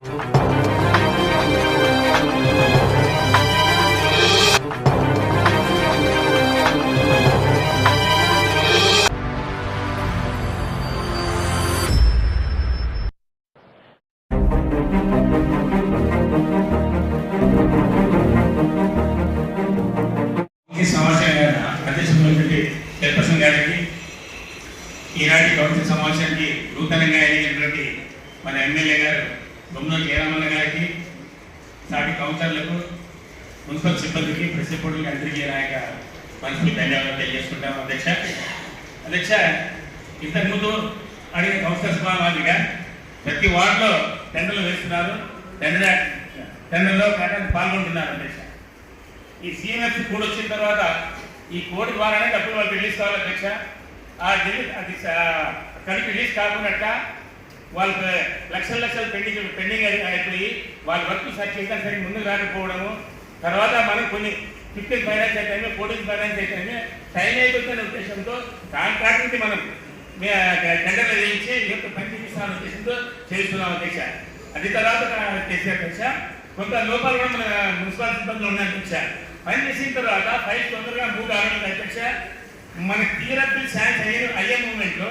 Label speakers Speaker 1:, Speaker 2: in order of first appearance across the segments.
Speaker 1: ఈనాటి కౌన్సిల్ సమావేశానికి నూతనంగా ఎన్నికైనటువంటి మన ఎమ్మెల్యే గారు బొమ్మనూరు జయరామన్న గారికి, సాటి కౌన్సిలర్లకు, మున్సిపల్ సిబ్బందికి, ప్రెస్ రిపోర్టులకి అందరికీ నాయక మనసుకి ధన్యవాదాలు తెలియజేసుకుంటాం. అధ్యక్ష ఇంతకుముందు అడిగిన కౌన్సిలర్స్ మాదిరిగా ప్రతి వార్డులో టెండర్లు వేస్తున్నారు, టెండర్లో పాల్గొంటున్నారు. అధ్యక్ష ఈ సిఎంఎఫ్ కోడ్ వచ్చిన తర్వాత ఈ కోడ్ ద్వారానే డబ్బులు వాళ్ళు రిలీజ్ కావాలి. అధ్యక్ష అది కలిపి రిలీజ్ కాకుండా వాళ్ళకి లక్షలు పెండింగ్ అయిపోయి వాళ్ళ వర్క్ సర్చ్ చేసినా సరే ముందుకు రాకపోవడము, తర్వాత మనం కొన్ని 15 ఫైనాన్స్ అయితేనే 14 ఫైనాన్స్ అయితేనే టైం అయిపోతున్న ఉద్దేశంతో కాంట్రాక్ట్ నుంచి మనం టెండర్లు వేయించి పని చేపిస్తామన్న ఉద్దేశంతో చేస్తున్నాం. అధ్యక్ష అది తర్వాత చేసే అధ్యక్ష కొంత లోపాలు కూడా మన మున్సిపల్ సిబ్బందులు ఉన్నాయి. అధ్యక్ష పని చేసిన తర్వాత ఫైల్ తొందరగా మూవ్ కావడం. అధ్యక్ష మన తీరా బిల్ శాంక్షన్ అయ్యే మూమెంట్లో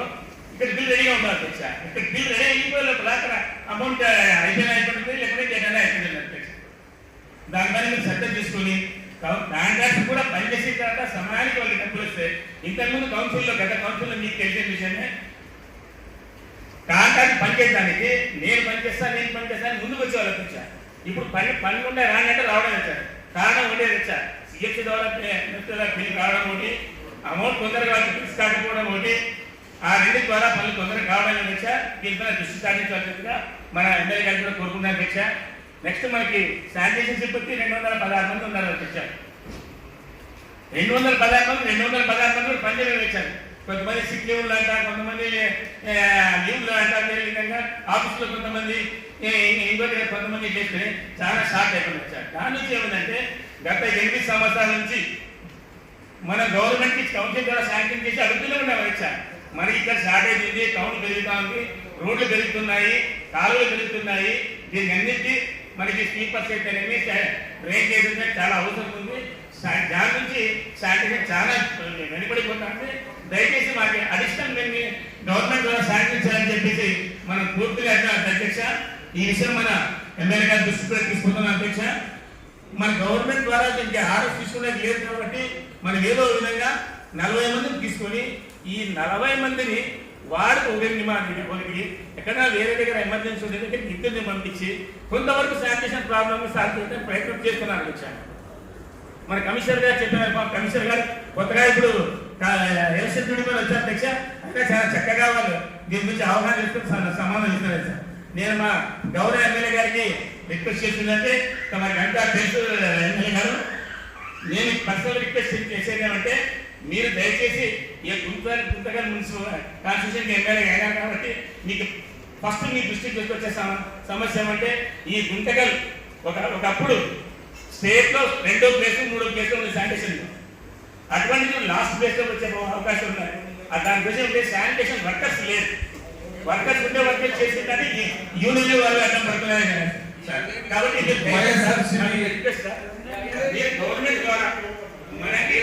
Speaker 1: ఇక్కడ బిల్ రెడీగా ఉండాలి. అధ్యక్ష ఇక్కడ బిల్ రెడీ అయిపోయే లోపల అక్కడ అమౌంట్ అయిపోయింది, లేకపోతే డేటానే అయిపోయింది. అధ్యక్ష దానిపైన మీరు శ్రద్ధ తీసుకుని కాంట్రాక్ట్ కూడా పనిచేసిన తర్వాత సమయానికి వాళ్ళకి డబ్బులు వస్తే, ఇంతకుముందు కౌన్సిల్లో గత కౌన్సిల్లో మీకు తెలిసిన విషయమే, కాంట్రాక్ట్ పనిచేయడానికి నేను పనిచేస్తాను ముందుకు వచ్చేవాళ్ళు. అధ్యక్ష ఇప్పుడు పని ఉండే రానంటే రావడం వచ్చారు. కారణం ఉండేది అధ్యక్ష సిఎఫ్సి ద్వారా బిల్ కావడం ఒకటి, అమౌంట్ తొందరగా కాకపోవడం ఒకటి, ఆ రెండింటి ద్వారా పనులు తొందరగా కావడం. అధ్యక్ష దీనిపైన దృష్టి సాధించాల్సిందిగా మన ఎమ్మెల్యే గారు కూడా కోరుకున్నాను. అధ్యక్ష నెక్స్ట్ మనకి శానిటేషన్ సిబ్బంది 216 మంది ఉన్నారు. అధ్యక్ష 216 మంది పనిచేయడం వచ్చారు. కొంతమంది సిక్ లీవ్లు అంట, కొంతమంది లీవ్లు అంట, అదేవిధంగా ఆఫీసులో కొంతమంది ఇంకోటి కొంతమంది చేస్తే చాలా షార్ట్ అయిపోయింది. వచ్చారు దాని నుంచి ఏమిటంటే గత 8 సంవత్సరాల నుంచి మన గవర్నమెంట్కి కౌన్సిల్ ద్వారా శాంక్షన్ చేసి అడుగుతూనే ఉన్నాం. వచ్చా మనకి ఇక్కడ షార్టేజ్ ఉంది, టౌన్ పెరుగుతా ఉంది, రోడ్లు పెరుగుతున్నాయి, కాలువలు పెరుగుతున్నాయి. దీన్ని అన్నింటి మనకి స్లీపర్స్ అయితేనేమి డ్రైన్ చేసే చాలా అవసరం ఉంది. దాని నుంచి శాంక్షన్ చాలా వెనుకబడిపోతుంది. దయచేసి మాకు అడిషనల్ మేము గవర్నమెంట్ ద్వారా శాంక్షన్ చేయాలని చెప్పేసి మనం పూర్తిగా అధ్యక్ష ఈ విషయం మన ఎమ్మెల్యే గారి దృష్టిలో తీసుకుంటున్నాం. అధ్యక్ష మన గవర్నమెంట్ ద్వారా దీనికి ఆర్డర్ తీసుకునేది లేదు కాబట్టి మనం ఏదో విధంగా 40 మందిని తీసుకొని ఈ 40 మందిని వాడికి ఒకరికి ఎక్కడైనా వేరే దగ్గర ఎమర్జెన్సీ ఉండే దగ్గర ఇద్దరిని పంపించి కొంతవరకు శానిటేషన్ ప్రాబ్లమ్ సాల్వ్ చేయడానికి ప్రయత్నం చేస్తున్నారు. అధ్యక్ష మన కమిషనర్ గారు చెప్పారు, కమిషనర్ గారు కొత్తగా ఇప్పుడు ఎలక్షన్ డ్యూటీ వచ్చారు. అధ్యక్ష అంటే చాలా చక్కగా వాళ్ళు దీని గురించి అవగాహన చేసుకుని సమాధానం ఇస్తున్నారు. సార్ నేను మా గౌరవ ఎమ్మెల్యే గారికి రిక్వెస్ట్ చేస్తుందంటే తమకి అంతా తెలుసు ఎమ్మెల్యే గారు, నేను పర్సనల్ రిక్వెస్ట్ చేసేది ఏమంటే మీరు దయచేసి ఈ గుంతకల్ మున్సిపల్ కాన్స్టిట్యూషన్ ఎమ్మెల్యే అయినా కాబట్టి మీకు ఫస్ట్ మీ దృష్టికి తీసుకొచ్చే సమస్య ఏమంటే ఈ గుంతకల్ ఒకప్పుడు స్టేట్లో 2వ ప్లేస్ 3వ ప్లేస్లో ఉంది శానిటేషన్. అటువంటి లాస్ట్ ప్లేస్లో వచ్చే అవకాశం ఉన్నాయి. దాని గురించి ఉంటే శానిటేషన్ వర్కర్స్ లేదు. వర్కర్స్ ఉంటే వర్కర్స్ చేసి కానీ యూనియన్ వాళ్ళు అడ్డం పడుతున్నారు కాబట్టి గవర్నమెంట్ ద్వారా మనకి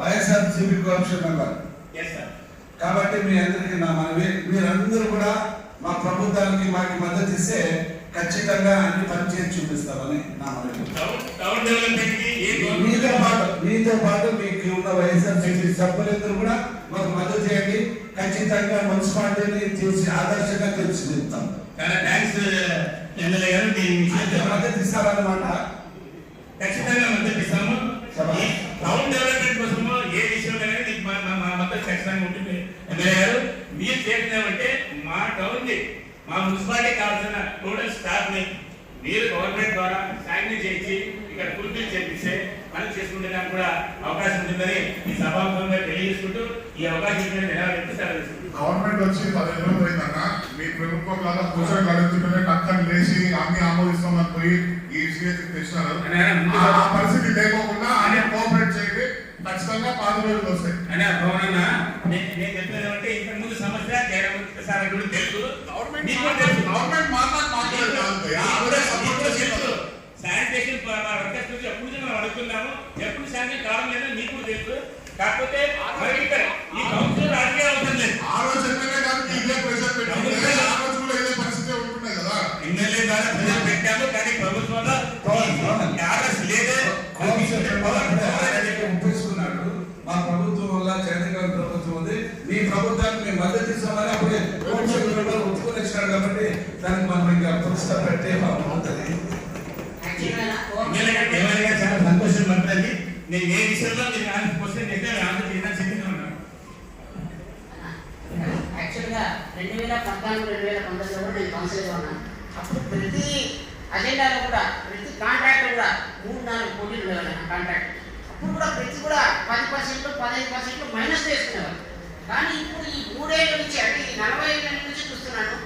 Speaker 2: వైఎస్ఆర్సీపీ కోఆప్షన్ మెంబర్ కాబట్టి మీ అందరికీ నా మనవి, మీరందరూ కూడా మా ప్రభుత్వానికి మాకు మద్దతు ఇస్తే ఖచ్చితంగా అన్ని పనిచేసి చూపిస్తామని నా మనవి. మీతో పాటు మీకు ఉన్న వైఎస్ఆర్సీపీ సభ్యులందరూ కూడా మాకు మద్దతు చేయండి. ఖచ్చితంగా మున్సిపాలిటీని చేసి ఆదర్శంగా తీర్చిదిద్దాం. మద్దతు ఇస్తారన్నమాట.
Speaker 1: ఖచ్చితంగా మద్దతు ఇస్తాము. టౌన్ డెవలప్మెంట్ కోసము ఏ విషయంలో మా మద్దతు ఖచ్చితంగా ఉంటుంది. ఎమ్మెల్యే గారు మీరు చేసినామంటే మా టౌన్ ని మా మున్సిపాలిటీ కావాల్సిన టోటల్ స్టాఫ్ ని మీరు గవర్నమెంట్ ద్వారా శాంక్షన్ చేసి ఇక్కడ ఫుల్ఫిల్ చేపిస్తే పని చేసుకునేదానికి కూడా అవకాశం ఉంటుందని ఈ సభాముఖంగా తెలియజేసుకుంటూ ఈ అవకాశం
Speaker 3: గవర్నమెంట్ వచ్చి 15 రోజులు అయిందన్న, మీ ప్రభుత్వం లాగా కూర్చొని గడుపుతుంటే టక్కని లేచి అన్ని ఆమోదిస్తామని పోయి ఈ విషయం తెచ్చినారు. ఆ పరిస్థితి లేకోకుండా అన్ని కోఆపరేట్ చేయండి, ఖచ్చితంగా 10 రోజులు వస్తాయి.
Speaker 1: నేను చెప్పేది అంటే ఇంతకు ముందు చేస్తారని కూడా తెలుసు.
Speaker 3: గవర్నమెంట్
Speaker 1: మీకు కూడా తెలుసు. శానిటేషన్ వర్కర్స్ గురించి ఎప్పుడు నుంచి మనం అడుగుతున్నాము, ఎప్పుడు శానిటేషన్ కావడం లేదో మీకు కూడా తెలుసు. కాకపోతే మరి ఇక్కడ ఈ కౌన్సిలర్ అడిగే అవసరం లేదు.
Speaker 3: ఆ రోజు ఎమ్మెల్యే గారికి ఇదే ప్రెషర్ పెట్టింది, ఆ రోజు కూడా ఇదే పరిస్థితి ఉంటుండే కదా.
Speaker 1: ఎమ్మెల్యే ద్వారా ప్రజలు పెట్టాము, కానీ ప్రభుత్వంలో ఆర్డర్స్ లేదే.
Speaker 2: ఉపయోగిస్తున్నాడు. మా ప్రభుత్వం వల్ల చంద్రబాబు ప్రభుత్వం ఉంది, మీ ప్రభుత్వానికి మేము మద్దతు ఇస్తామని అప్పుడే ఒప్పుకొని ఇచ్చినాడు. కాబట్టి దానికి మనం ఇంకా పురస్కారం పెట్టే ఉంటుంది.
Speaker 1: ఎమ్మెల్యే చాలా సంతోషం పడుతుంది. నేను ఏ విషయంలో మీరు క్వశ్చన్ చేస్తే ఆన్సర్ చేయడానికి సిద్ధంగా ఉన్నాను.
Speaker 4: యాక్చువల్గా 2014-2019 కూడా నేను కౌన్సిలర్గా ఉన్నాను. అప్పుడు ప్రతి అజెండాలో కూడా ప్రతి కాంట్రాక్ట్ కూడా 3-4 పోటీలు ఉండేవాళ్ళు. కాంట్రాక్ట్ అప్పుడు కూడా ప్రతి కూడా 10%, 15% మైనస్ చేసుకునేవాళ్ళు. కానీ ఇప్పుడు ఈ 3 ఏళ్ళ నుంచి అంటే ఈ 40 ఏళ్ళ నుంచి చూస్తున్నాను,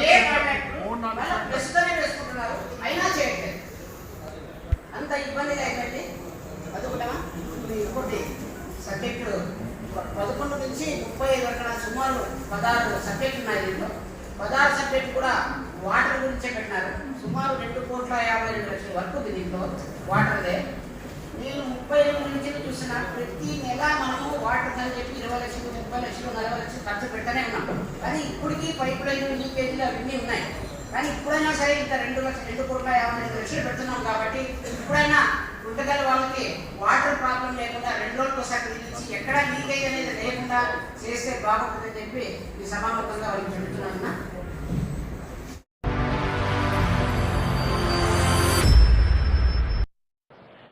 Speaker 4: ఏ కాంట్రాక్ట్ ప్రస్తుతమే వేసుకుంటున్నారు, అయినా చేయట్లేదు. అంత ఇబ్బందిగా అయిపోయింది. అదొకటమా ఇంకోటి సబ్జెక్టు 11 నుంచి 35 వరకు సుమారు 16 సబ్జెక్టులు ఉన్నాయి. దీంట్లో 16 సబ్జెక్టు కూడా వాటర్ గురించే పెట్టినారు. సుమారు 2,52,00,000 వరకు ఉంది దీంట్లో వాటర్దే. నేను 30 ఏళ్ళ నుంచి చూసిన ప్రతి నెల మనము వాటర్ అని చెప్పి 20 లక్షలు, 30 లక్షలు, 40 లక్షలు ఖర్చు పెడతానే ఉన్నాం. కానీ ఇప్పటికీ పైప్ లైన్లు, లీకేజీలు అవన్నీ ఉన్నాయి. కానీ ఇప్పుడైనా సరే ఇంత 2,52,00,000 పెడుతున్నాం. కాబట్టి ఇప్పుడైనా గుంటగల వాళ్ళకి వాటర్ ప్రాబ్లం లేకుండా 2 రోజులకోసారి పిలిచి ఎక్కడా లీకేజ్ అనేది లేకుండా చేస్తే బాగుంటుందని చెప్పి ఈ సమావేశంగా వాళ్ళకి చెబుతున్నాను.